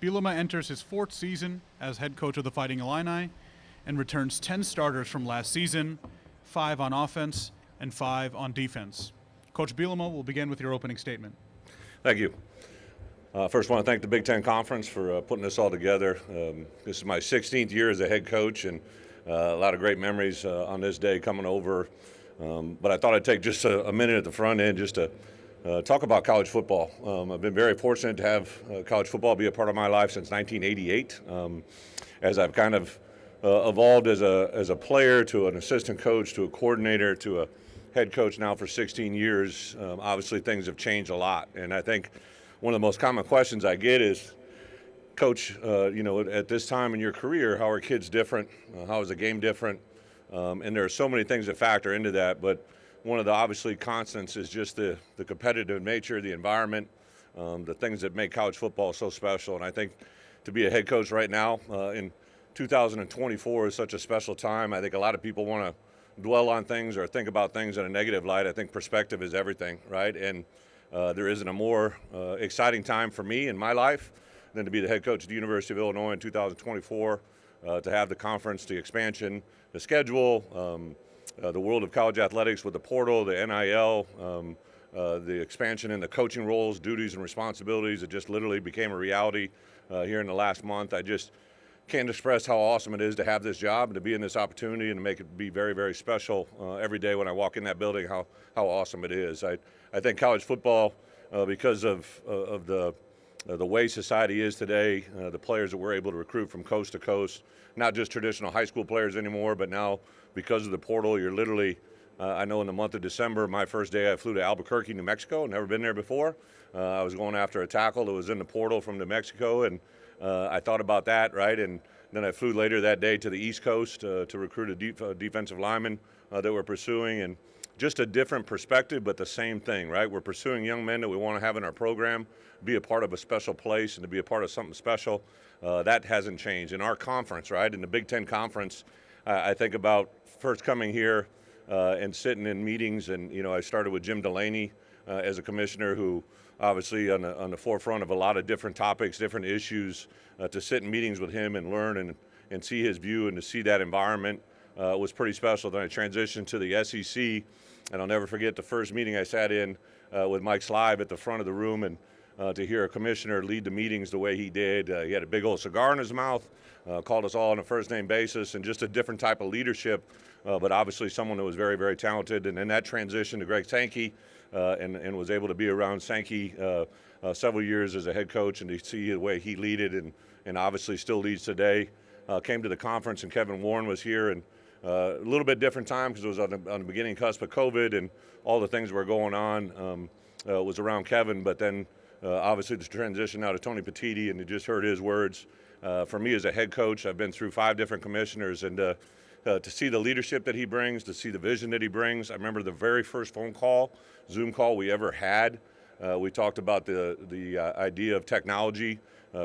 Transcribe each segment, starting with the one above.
Bielema enters his 4th season as head coach of the Fighting Illini and returns 10 starters from last season, 5 on offense and 5 on defense. Coach Bielema will begin with your opening statement. Thank you. First, I want to thank the Big Ten Conference for putting this all together. This is my 16th year as a head coach, and a lot of great memories on this day coming over. But I thought I'd take just a minute at the front end just to talk about college football. I've been very fortunate to have college football be a part of my life since 1988. As I've kind of evolved as a player to an assistant coach to a coordinator to a head coach now for 16 years, obviously things have changed a lot. And I think one of the most common questions I get is, Coach, at this time in your career, how are kids different? How is the game different? And there are so many things that factor into that, but one of the obviously constants is just the competitive nature, the environment, the things that make college football so special. And I think to be a head coach right now in 2024 is such a special time. I think a lot of people want to dwell on things or think about things in a negative light. I think perspective is everything, right? And there isn't a more exciting time for me in my life than to be the head coach at the University of Illinois in 2024, to have the conference, the expansion, the schedule, the world of college athletics with the portal, the NIL, the expansion in the coaching roles, duties, and responsibilities. It just literally became a reality here in the last month. I just can't express how awesome it is to have this job and to be in this opportunity and to make it be very, very special every day when I walk in that building, how awesome it is. I think college football, because of the way society is today, the players that we're able to recruit from coast to coast, not just traditional high school players anymore, but now because of the portal, you're literally, I know in the month of December, my first day I flew to Albuquerque, New Mexico, never been there before. I was going after a tackle that was in the portal from New Mexico, and I thought about that, right? And then I flew later that day to the East Coast to recruit a defensive lineman that we're pursuing, and just a different perspective, but the same thing, right? We're pursuing young men that we want to have in our program, be a part of a special place and to be a part of something special. That hasn't changed. In our conference, right, in the Big Ten Conference, I think about first coming here and sitting in meetings, and I started with Jim Delaney as a commissioner, who obviously on the forefront of a lot of different topics, different issues, to sit in meetings with him and learn and see his view and to see that environment was pretty special. Then I transitioned to the SEC, and I'll never forget the first meeting I sat in with Mike Slive at the front of the room, and to hear a commissioner lead the meetings the way he did. He had a big old cigar in his mouth, called us all on a first-name basis, and just a different type of leadership, but obviously someone that was very, very talented. And then that transition to Greg Sankey, and was able to be around Sankey several years as a head coach, and to see the way he leaded and obviously still leads today. Came to the conference, and Kevin Warren was here, and a little bit different time because it was on the beginning cusp of COVID and all the things that were going on was around Kevin, but then obviously the transition now to Tony Petitti, and you just heard his words. For me as a head coach, I've been through 5 different commissioners, and to see the leadership that he brings, to see the vision that he brings. I remember the very first Zoom call we ever had. We talked about the idea of technology,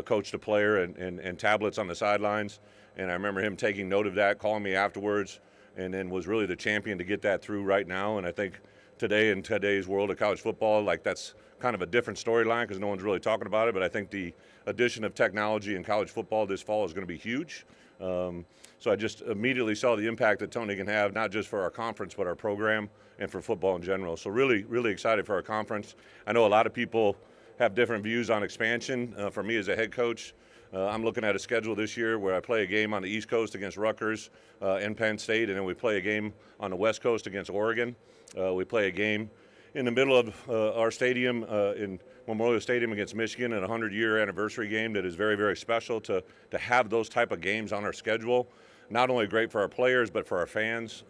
coach to player, and tablets on the sidelines. And I remember him taking note of that, calling me afterwards, and then was really the champion to get that through right now. And I think today, in today's world of college football, like that's kind of a different storyline because no one's really talking about it. But I think the addition of technology in college football this fall is going to be huge. So I just immediately saw the impact that Tony can have, not just for our conference, but our program and for football in general. So really, really excited for our conference. I know a lot of people have different views on expansion. For me as a head coach, I'm looking at a schedule this year where I play a game on the East Coast against Rutgers and Penn State, and then we play a game on the West Coast against Oregon. We play a game in the middle of our stadium in Memorial Stadium against Michigan, and a 100-year anniversary game that is very, very special to have those type of games on our schedule. Not only great for our players, but for our fans.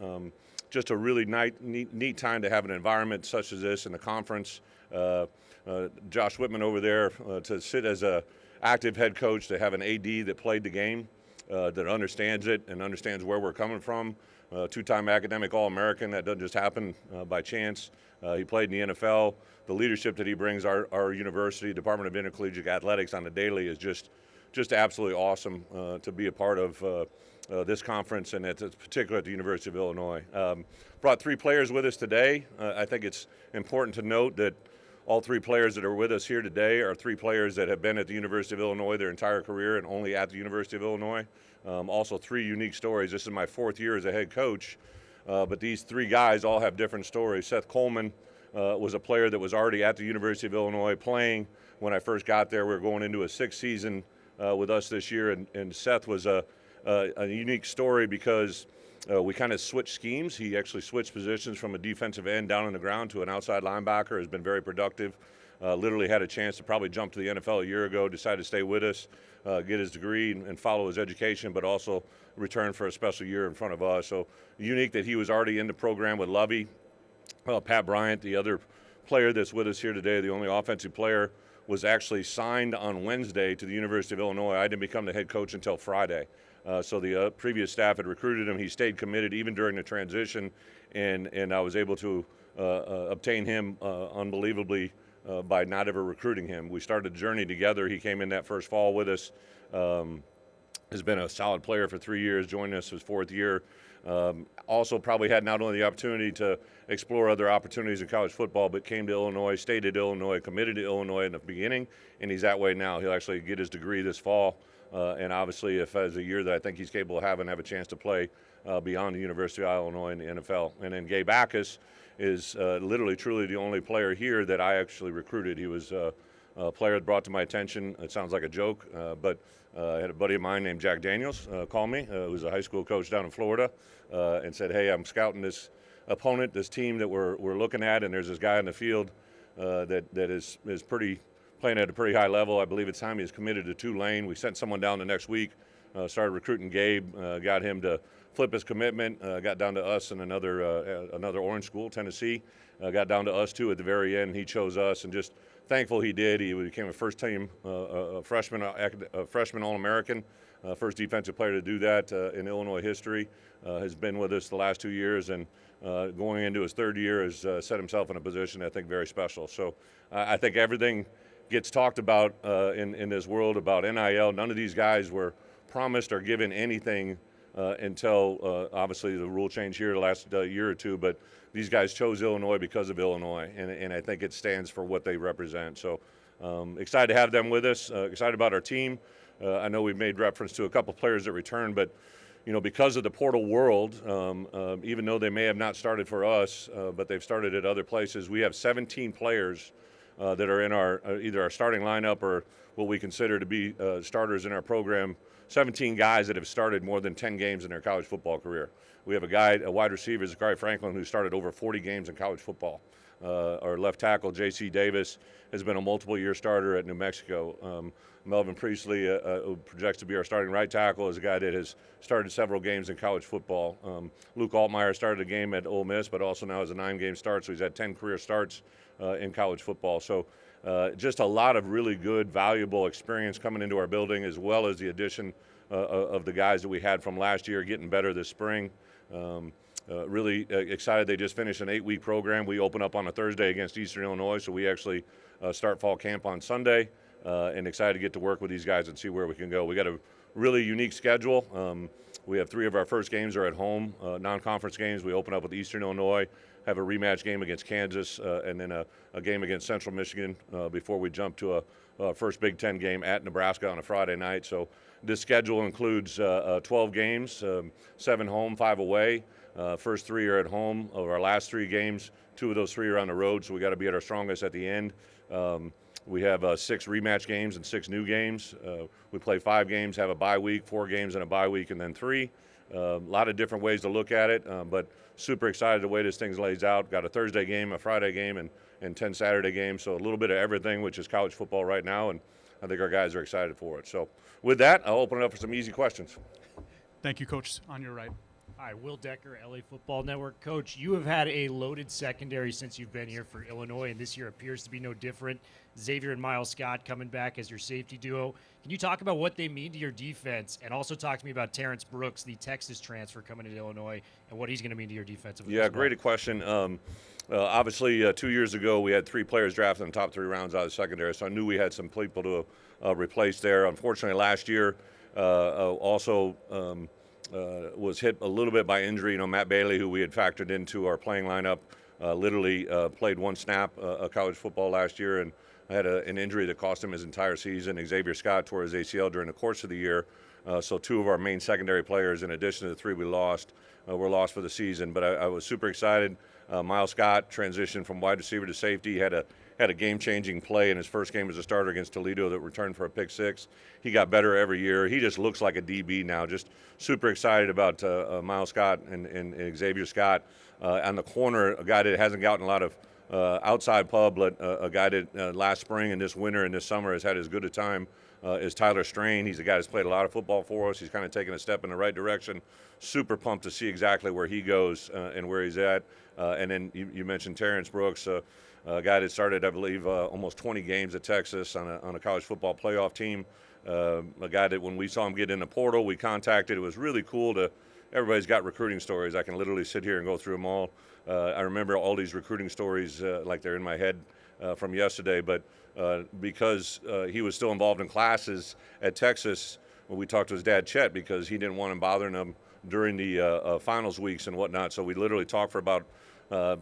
Just a really neat time to have an environment such as this in the conference. Josh Whitman over there to sit as a active head coach, to have an AD that played the game, that understands it and understands where we're coming from. 2-time academic All-American, that doesn't just happen by chance. He played in the NFL. The leadership that he brings our university, Department of Intercollegiate Athletics on the daily is just absolutely awesome to be a part of this conference, and particularly at the University of Illinois. Brought 3 players with us today. I think it's important to note that all three players that are with us here today are three players that have been at the University of Illinois their entire career and only at the University of Illinois. Also three unique stories. This is my 4th year as a head coach, but these three guys all have different stories. Seth Coleman was a player that was already at the University of Illinois playing when I first got there. We were going into a 6th season with us this year, and Seth was a unique story because we kind of switched schemes. He actually switched positions from a defensive end down on the ground to an outside linebacker, has been very productive. Literally had a chance to probably jump to the NFL a year ago, decided to stay with us, get his degree and follow his education, but also return for a special year in front of us. So unique that he was already in the program with Lovey. Pat Bryant, the other player that's with us here today, the only offensive player, was actually signed on Wednesday to the University of Illinois. I didn't become the head coach until Friday. So the previous staff had recruited him. He stayed committed even during the transition, and I was able to obtain him unbelievably by not ever recruiting him. We started a journey together. He came in that first fall with us. Has been a solid player for 3 years, joined us his 4th year. Also probably had not only the opportunity to explore other opportunities in college football, but came to Illinois, stayed at Illinois, committed to Illinois in the beginning, and he's that way now. He'll actually get his degree this fall, and obviously if has a year that I think he's capable of having, have a chance to play beyond the University of Illinois in the NFL. And then Gabe Backus is literally, truly the only player here that I actually recruited. He was a player that brought to my attention. It sounds like a joke, but I had a buddy of mine named Jack Daniels call me, who's a high school coach down in Florida, and said, hey, I'm scouting this opponent, this team that we're looking at, and there's this guy in the field that is pretty playing at a pretty high level. I believe it's time he's committed to Tulane. We sent someone down the next week, started recruiting Gabe, got him to flip his commitment, got down to us and another Orange school, Tennessee, got down to us too at the very end. He chose us, and just thankful he did. He became a first-team freshman All-American, first defensive player to do that in Illinois history. Has been with us the last 2 years, and going into his 3rd year has set himself in a position I think very special. So I think everything gets talked about in this world about NIL. None of these guys were promised or given anything until obviously the rule change here the last year or two, but these guys chose Illinois because of Illinois, and I think it stands for what they represent. So excited to have them with us, excited about our team. I know we've made reference to a couple players that returned, but because of the portal world, even though they may have not started for us, but they've started at other places, we have 17 players that are in our either our starting lineup or what we consider to be starters in our program. 17 guys that have started more than 10 games in their college football career. We have a wide receiver, Zachary Franklin, who started over 40 games in college football. Our left tackle, J.C. Davis, has been a multiple-year starter at New Mexico. Melvin Priestley, who projects to be our starting right tackle, is a guy that has started several games in college football. Luke Altmaier started a game at Ole Miss, but also now has a 9-game start, so he's had 10 career starts in college football. So just a lot of really good, valuable experience coming into our building, as well as the addition of the guys that we had from last year getting better this spring. Really excited. They just finished an 8-week program. We open up on a Thursday against Eastern Illinois, so we actually start fall camp on Sunday, and excited to get to work with these guys and see where we can go. We got a really unique schedule. We have 3 of our first games are at home, non-conference games. We open up with Eastern Illinois, have a rematch game against Kansas, and then a game against Central Michigan before we jump to a first Big Ten game at Nebraska on a Friday night. So this schedule includes 12 games, 7 home, 5 away. First 3 are at home. Of our last 3 games, 2 of those 3 are on the road, so we got to be at our strongest at the end. We have 6 rematch games and 6 new games. We play 5 games, have a bye week, 4 games and a bye week, and then 3. A lot of different ways to look at it, but super excited the way this thing lays out. Got a Thursday game, a Friday game, and 10 Saturday games, so a little bit of everything, which is college football right now, and I think our guys are excited for it. So with that, I'll open it up for some easy questions. Thank you, Coach. On your right. Hi, Will Decker, LA Football Network. Coach, you have had a loaded secondary since you've been here for Illinois, and this year appears to be no different. Xavier and Miles Scott coming back as your safety duo. Can you talk about what they mean to your defense, and also talk to me about Terrence Brooks, the Texas transfer coming to Illinois, and what he's going to mean to your defensive? Yeah, great question. Obviously, 2 years ago, we had 3 players drafted in the top 3 rounds out of the secondary, so I knew we had some people to replace there. Unfortunately, last year was hit a little bit by injury. Matt Bailey, who we had factored into our playing lineup, literally played one snap of college football last year and had an injury that cost him his entire season. Xavier Scott tore his ACL during the course of the year. So two of our main secondary players, in addition to the three we lost, were lost for the season. But I was super excited. Miles Scott transitioned from wide receiver to safety. He had a game-changing play in his first game as a starter against Toledo that returned for a pick six. He got better every year. He just looks like a DB now. Just super excited about Miles Scott and Xavier Scott. On the corner, a guy that hasn't gotten a lot of outside pub, but a guy that last spring and this winter and this summer has had as good a time is Tyler Strain. He's a guy that's played a lot of football for us. He's kind of taken a step in the right direction. Super pumped to see exactly where he goes and where he's at. And then you mentioned Terrence Brooks, a guy that started, I believe, almost 20 games at Texas on a college football playoff team. A guy that when we saw him get in the portal, we contacted. It was really cool to. Everybody's got recruiting stories. I can literally sit here and go through them all. I remember all these recruiting stories like they're in my head from yesterday. But because he was still involved in classes at Texas, we talked to his dad, Chet, because he didn't want him bothering him during the finals weeks and whatnot. So we literally talked for about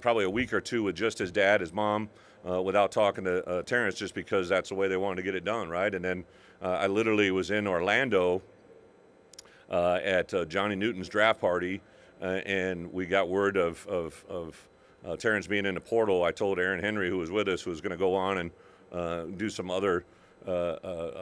probably a week or two with just his dad, his mom, without talking to Terrence, just because that's the way they wanted to get it done, right? And then I literally was in Orlando at Johnny Newton's draft party, and we got word of Terrence being in the portal. I told Aaron Henry, who was with us, who was going to go on and do some other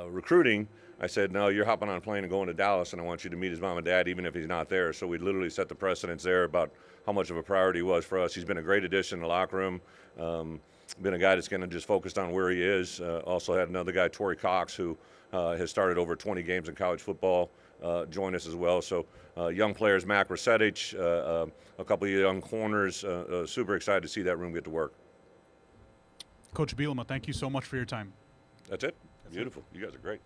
recruiting. I said, no, you're hopping on a plane and going to Dallas, and I want you to meet his mom and dad, even if he's not there. So we literally set the precedence there about how much of a priority he was for us. He's been a great addition in the locker room. Been a guy that's going to just focused on where he is. Also had another guy, Torrey Cox, who has started over 20 games in college football, join us as well. So young players, Mac Rasetich, a couple of young corners. Super excited to see that room get to work. Coach Bielema, thank you so much for your time. That's it. Beautiful. You guys are great.